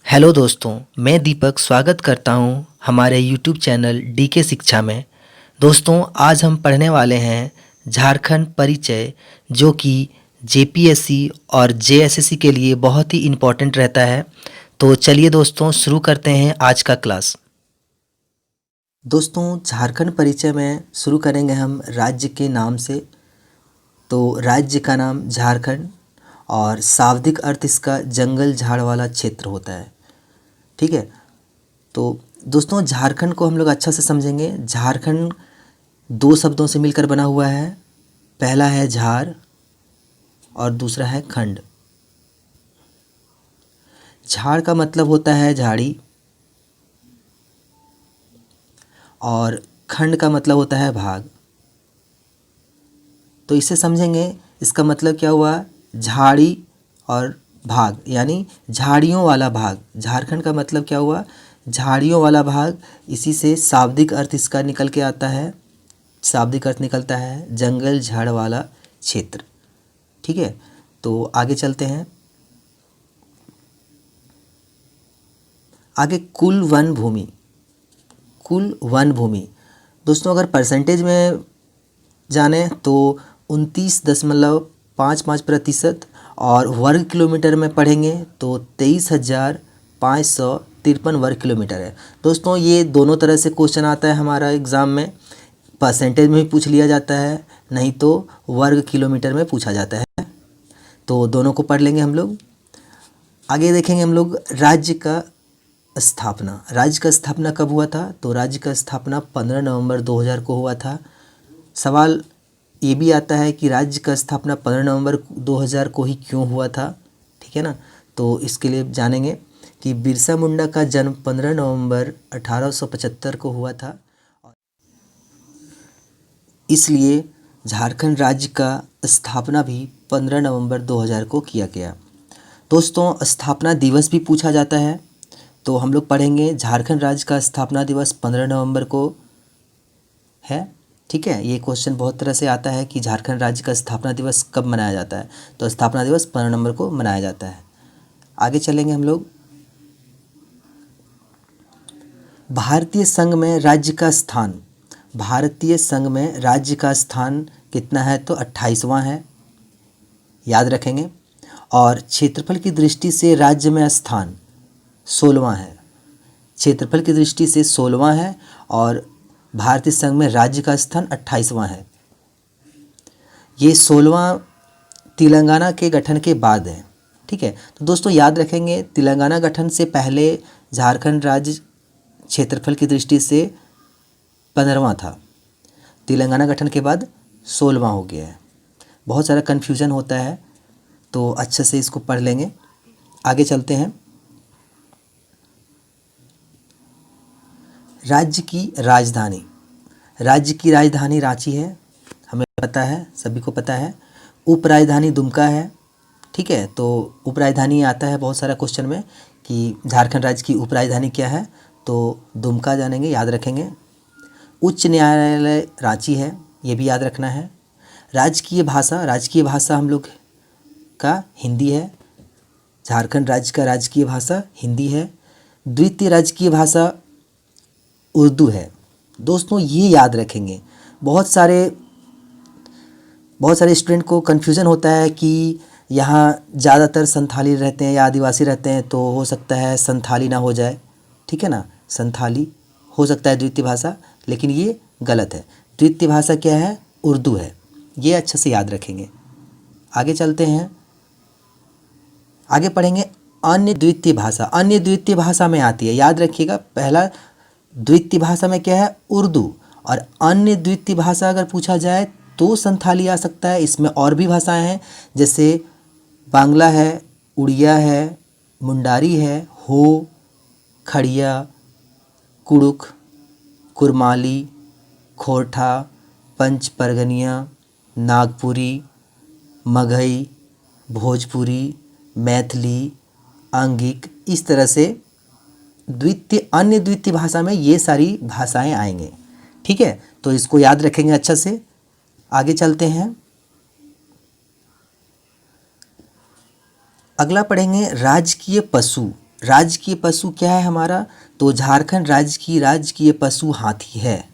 Hello दोस्तों, मैं दीपक स्वागत करता हूं हमारे यूट्यूब चैनल डीके शिक्षा में। दोस्तों, आज हम पढ़ने वाले हैं झारखंड परिचय, जो कि जेपीएससी और जेएसएससी के लिए बहुत ही इम्पोर्टेंट रहता है। तो चलिए दोस्तों, शुरू करते हैं आज का क्लास। दोस्तों, झारखंड परिचय में शुरू करेंगे हम राज्य के नाम से। तो राज्य का नाम झारखंड और शाब्दिक अर्थ इसका जंगल झाड़ वाला क्षेत्र होता है। ठीक है। तो दोस्तों, झारखंड को हम लोग अच्छा से समझेंगे। झारखंड दो शब्दों से मिलकर बना हुआ है। पहला है झार और दूसरा है खंड। झाड़ का मतलब होता है झाड़ी और खंड का मतलब होता है भाग। तो इसे समझेंगे, इसका मतलब क्या हुआ, झाड़ी और भाग, यानी झाड़ियों वाला भाग। झारखंड का मतलब क्या हुआ, झाड़ियों वाला भाग। इसी से शाब्दिक अर्थ इसका निकल के आता है। शाब्दिक अर्थ निकलता है जंगल झाड़ वाला क्षेत्र। ठीक है। तो आगे चलते हैं। आगे कुल वन भूमि। कुल वन भूमि दोस्तों, अगर परसेंटेज में जाने तो 29.55% और वर्ग किलोमीटर में पढ़ेंगे तो 23,553 वर्ग किलोमीटर है। दोस्तों, ये दोनों तरह से क्वेश्चन आता है हमारा एग्ज़ाम में। परसेंटेज में भी पूछ लिया जाता है, नहीं तो वर्ग किलोमीटर में पूछा जाता है। तो दोनों को पढ़ लेंगे हम लोग। आगे देखेंगे हम लोग राज्य का स्थापना। राज्य का स्थापना कब हुआ था? तो राज्य का स्थापना 15 नवंबर 2000 को हुआ था। सवाल ये भी आता है कि राज्य का स्थापना 15 नवंबर 2000 को ही क्यों हुआ था। ठीक है ना। तो इसके लिए जानेंगे कि बिरसा मुंडा का जन्म 15 नवंबर 1875 को हुआ था, इसलिए झारखंड राज्य का स्थापना भी 15 नवंबर 2000 को किया गया। दोस्तों, स्थापना दिवस भी पूछा जाता है, तो हम लोग पढ़ेंगे झारखंड राज्य का स्थापना दिवस 15 नवंबर को है। ठीक है। ये क्वेश्चन बहुत तरह से आता है कि झारखंड राज्य का स्थापना दिवस कब मनाया जाता है। तो स्थापना दिवस 15 नवंबर को मनाया जाता है। आगे चलेंगे हम लोग। भारतीय संघ में राज्य का स्थान। भारतीय संघ में राज्य का स्थान कितना है? तो 28वां है, याद रखेंगे। और क्षेत्रफल की दृष्टि से राज्य में स्थान 16वां है। क्षेत्रफल की दृष्टि से 16वां है और भारतीय संघ में राज्य का स्थान 28वां है। ये 16वां तेलंगाना के गठन के बाद है। ठीक है। तो दोस्तों, याद रखेंगे, तेलंगाना गठन से पहले झारखंड राज्य क्षेत्रफल की दृष्टि से 15वां था। तेलंगाना गठन के बाद 16वां हो गया है। बहुत सारा कन्फ्यूज़न होता है, तो अच्छे से इसको पढ़ लेंगे। आगे चलते हैं। राज्य की राजधानी। राज्य की राजधानी रांची है, हमें पता है, सभी को पता है। उपराजधानी दुमका है। ठीक है। तो उपराजधानी आता है बहुत सारा क्वेश्चन में कि झारखंड राज्य की उपराजधानी क्या है, तो दुमका जानेंगे, याद रखेंगे। उच्च न्यायालय रांची है, ये भी याद रखना है। राजकीय भाषा। राजकीय भाषा हम लोग का हिंदी है। झारखंड राज्य का राजकीय भाषा हिंदी है। द्वितीय राजकीय भाषा उर्दू है। दोस्तों, ये याद रखेंगे। बहुत सारे स्टूडेंट को कन्फ्यूज़न होता है कि यहाँ ज़्यादातर संथाली रहते हैं या आदिवासी रहते हैं, तो हो सकता है संथाली ना हो जाए। ठीक है ना, संथाली हो सकता है द्वितीय भाषा, लेकिन ये गलत है। द्वितीय भाषा क्या है? उर्दू है। ये अच्छे से याद रखेंगे। आगे चलते हैं। आगे पढ़ेंगे अन्य द्वितीय भाषा। अन्य द्वितीय भाषा में आती है, याद रखिएगा। पहला द्वितीय भाषा में क्या है? उर्दू। और अन्य द्वितीय भाषा अगर पूछा जाए तो संथाली आ सकता है। इसमें और भी भाषाएं हैं, जैसे बांग्ला है, उड़िया है, मुंडारी है, हो, खड़िया, कुड़ुक, कुरमाली, खोरठा, पंच परगनिया, नागपुरी, मगही, भोजपुरी, मैथिली, आंगिक। इस तरह से अन्य द्वितीय भाषा में ये सारी भाषाएं आएंगे। ठीक है। तो इसको याद रखेंगे अच्छा से। आगे चलते हैं। अगला पढ़ेंगे राजकीय पशु। राजकीय पशु क्या है हमारा? तो झारखंड राज्य की राजकीय पशु हाथी है।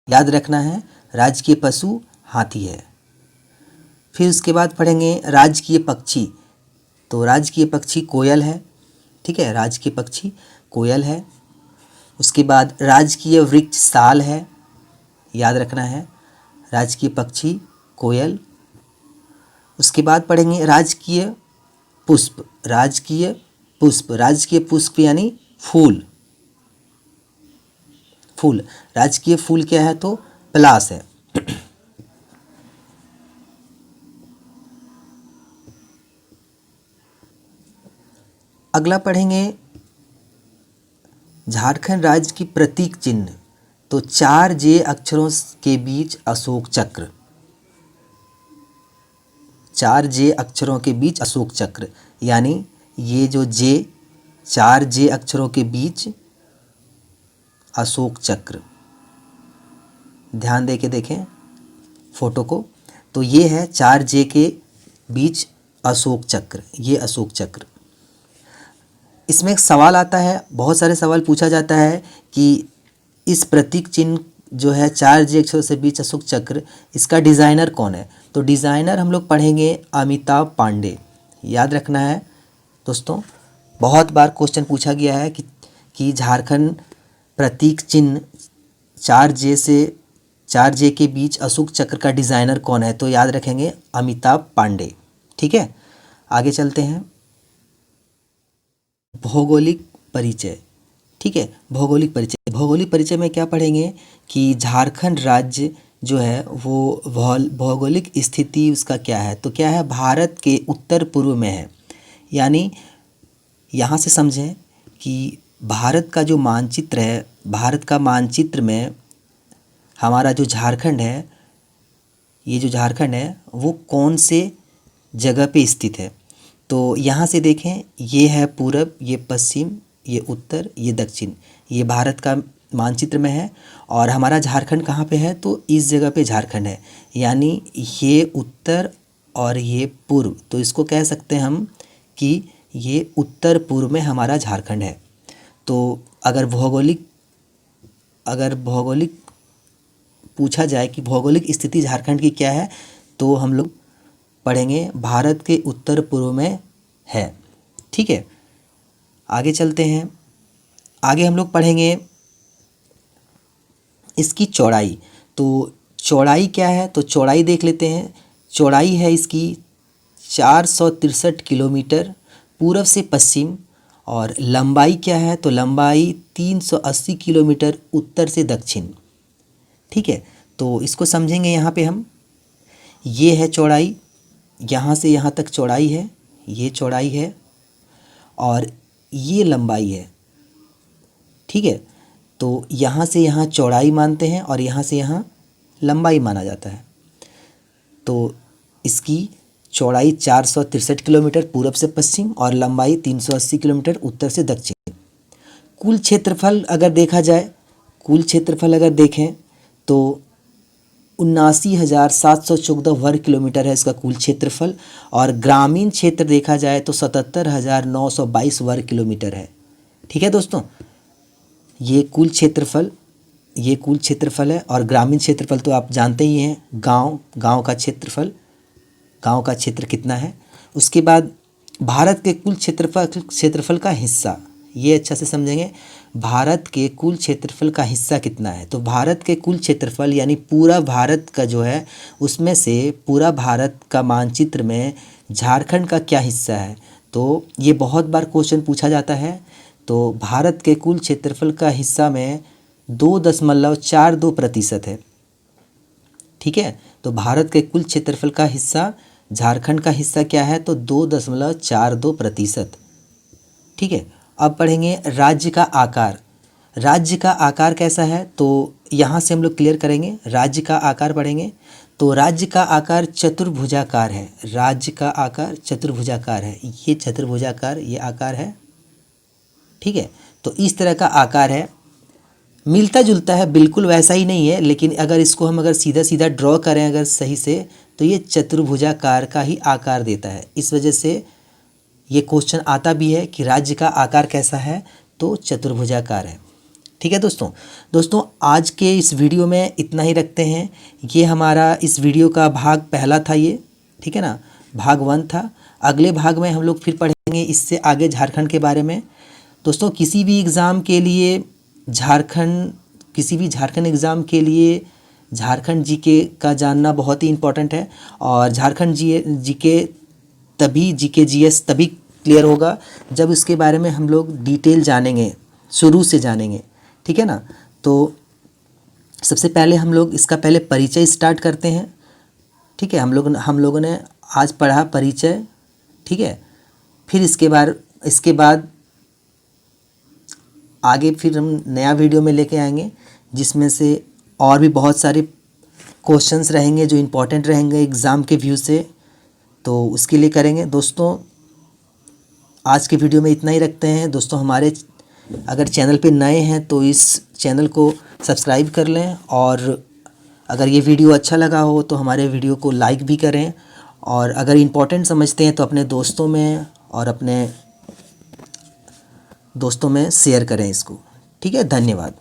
याद रखना है, राजकीय पशु हाथी है। फिर उसके बाद पढ़ेंगे राजकीय पक्षी। तो राजकीय पक्षी कोयल है। ठीक है, राजकीय पक्षी कोयल है। उसके बाद राजकीय वृक्ष साल है। याद रखना है, राजकीय पक्षी कोयल। उसके बाद पढ़ेंगे राजकीय पुष्प। राजकीय पुष्प, राजकीय पुष्प यानी फूल। फूल, राजकीय फूल क्या है? तो पलाश है। अगला पढ़ेंगे झारखंड राज्य की प्रतीक चिन्ह। तो 4 जे अक्षरों के बीच अशोक चक्र। 4 जे अक्षरों के बीच अशोक चक्र, यानी ये जो जे, 4 जे अक्षरों के बीच अशोक चक्र। ध्यान दे के देखें फोटो को। तो ये है 4 जे के बीच अशोक चक्र, ये अशोक चक्र। इसमें एक सवाल आता है, बहुत सारे सवाल पूछा जाता है कि इस प्रतीक चिन्ह जो है 4 जे अक्षरों से बीच अशोक चक्र, इसका डिज़ाइनर कौन है? तो डिज़ाइनर हम लोग पढ़ेंगे अमिताभ पांडे। याद रखना है दोस्तों, बहुत बार क्वेश्चन पूछा गया है कि झारखंड प्रतीक चिन्ह 4 जे के बीच अशोक चक्र का डिज़ाइनर कौन है? तो याद रखेंगे अमिताभ पांडे। ठीक है, आगे चलते हैं। भौगोलिक परिचय। ठीक है, भौगोलिक परिचय। भौगोलिक परिचय में क्या पढ़ेंगे कि झारखंड राज्य जो है वो भौगोलिक स्थिति उसका क्या है? तो क्या है? भारत के उत्तर पूर्व में है। यानी यहाँ से समझें कि भारत का जो मानचित्र है, भारत का मानचित्र में हमारा जो झारखंड है, ये जो झारखंड है वो कौन से जगह पे स्थित है? तो यहाँ से देखें, ये है पूरब, ये पश्चिम, ये उत्तर, ये दक्षिण, ये भारत का मानचित्र में है। और हमारा झारखंड कहाँ पे है? तो इस जगह पे झारखंड है, यानी ये उत्तर और ये पूर्व। तो इसको कह सकते हैं हम कि ये उत्तर पूर्व में हमारा झारखंड है। तो अगर भौगोलिक पूछा जाए कि भौगोलिक स्थिति झारखंड की क्या है, तो हम लोग पढ़ेंगे भारत के उत्तर पूर्व में है। ठीक है, आगे चलते हैं। आगे हम लोग पढ़ेंगे इसकी चौड़ाई। तो चौड़ाई क्या है? तो चौड़ाई देख लेते हैं। चौड़ाई है इसकी 463 किलोमीटर पूर्व से पश्चिम। और लंबाई क्या है? तो लंबाई 380 किलोमीटर उत्तर से दक्षिण। ठीक है, तो इसको समझेंगे यहाँ पे हम। ये है चौड़ाई, यहाँ से यहाँ तक चौड़ाई है, ये चौड़ाई है और ये लंबाई है। ठीक है, तो यहाँ से यहाँ चौड़ाई मानते हैं और यहाँ से यहाँ लंबाई माना जाता है। तो इसकी चौड़ाई 463 किलोमीटर पूरब से पश्चिम और लंबाई 380 किलोमीटर उत्तर से दक्षिण। कुल क्षेत्रफल अगर देखा जाए, कुल क्षेत्रफल अगर देखें तो 79,714 वर्ग किलोमीटर है इसका कुल क्षेत्रफल। और ग्रामीण क्षेत्र देखा जाए तो 77,922 वर्ग किलोमीटर है। ठीक है दोस्तों, ये कुल क्षेत्रफल है। और ग्रामीण क्षेत्रफल तो आप जानते ही हैं, गांव का क्षेत्र कितना है। उसके बाद भारत के कुल क्षेत्रफल का हिस्सा, ये अच्छा से समझेंगे, भारत के कुल क्षेत्रफल का हिस्सा कितना है। तो भारत के कुल क्षेत्रफल यानी पूरा भारत का जो है, उसमें से पूरा भारत का मानचित्र में झारखंड का क्या हिस्सा है? तो ये बहुत बार क्वेश्चन पूछा जाता है। तो भारत के कुल क्षेत्रफल का हिस्सा में 2.42% है। ठीक है, तो भारत के कुल क्षेत्रफल का हिस्सा, झारखंड का हिस्सा क्या है? तो 2.42%। ठीक है, अब पढ़ेंगे राज्य का आकार। राज्य का आकार कैसा है? तो यहाँ से हम लोग क्लियर करेंगे। राज्य का आकार पढ़ेंगे तो राज्य का आकार चतुर्भुजाकार है। राज्य का आकार चतुर्भुजाकार है, ये चतुर्भुजाकार ये आकार है। ठीक है, तो इस तरह का आकार है, मिलता जुलता है, बिल्कुल वैसा ही नहीं है, लेकिन अगर इसको हम अगर सीधा सीधा ड्रॉ करें अगर सही से, तो ये चतुर्भुजाकार का ही आकार देता है। इस वजह से ये क्वेश्चन आता भी है कि राज्य का आकार कैसा है, तो चतुर्भुजाकार है। ठीक है दोस्तों आज के इस वीडियो में इतना ही रखते हैं। ये हमारा इस वीडियो का भाग पहला था ये, ठीक है ना, भाग 1 था। अगले भाग में हम लोग फिर पढ़ेंगे इससे आगे झारखंड के बारे में। दोस्तों किसी भी एग्ज़ाम के लिए झारखंड एग्ज़ाम के लिए झारखंड जीके का जानना बहुत ही इम्पोर्टेंट है। और झारखंड जीके तभी जीएस तभी क्लियर होगा जब इसके बारे में हम लोग डिटेल जानेंगे, शुरू से जानेंगे। ठीक है ना। तो सबसे पहले हम लोग इसका पहले परिचय स्टार्ट करते हैं। ठीक है, हम लोगों ने आज पढ़ा परिचय। ठीक है, फिर इसके बाद आगे फिर हम नया वीडियो में लेके आएंगे जिसमें से और भी बहुत सारे क्वेश्चंस रहेंगे जो इम्पोर्टेंट रहेंगे एग्ज़ाम के व्यू से, तो उसके लिए करेंगे। दोस्तों आज के वीडियो में इतना ही रखते हैं। दोस्तों हमारे अगर चैनल पे नए हैं तो इस चैनल को सब्सक्राइब कर लें, और अगर ये वीडियो अच्छा लगा हो तो हमारे वीडियो को लाइक भी करें, और अगर इम्पोर्टेंट समझते हैं तो अपने दोस्तों में शेयर करें इसको। ठीक है, धन्यवाद।